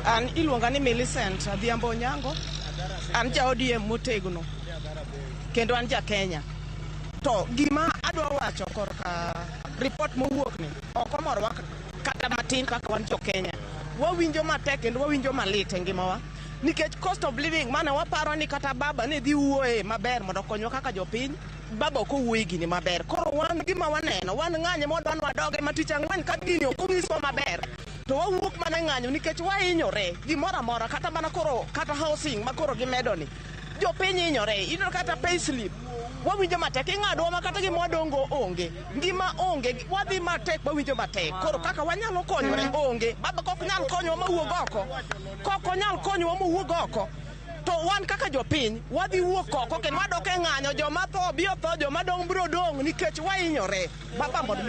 An iluonga ni Millicent Adhiambo Nyango. An ja ODM motegno. Kendo an ja Kenya. To gima adwa wacho korka report mowuok ni ok omorwa kata matin kaka wan jo Kenya. Wawinjo matek kendo wawinjo malit e ngimawa. Nikech cost of living mane waparo ni kata baba ne dhi wuoye maber mondo konywa kaka jopiny. Baba ok owuoyi gini maber. Koro wan gima waneno, wan ng'anye mondo wan wadoge matich ang'wen ka gini ok onyiswa maber. To wawuok mana ng'anyo nikech wahinyore gimoro amora kata mana koro kata housing ma koro gimedo ni. Jopiny hinyore, iyudo kata payslip. Wawinjo matek, ing'adwa ma kata gima wadongo onge. Ngima onge, wadhi matek wawinjo matek. Koro kaka wanyalo konyore onge. Baba kok nyal konyowa mawuog oko. Kok onyal konyowa mawuog oko. To wan kaka jopiny, wadhi wuok oko kendo wadok e ng'anyo, joma tho biro tho, joma dong biro dong nikech wahinyore. Baba mondo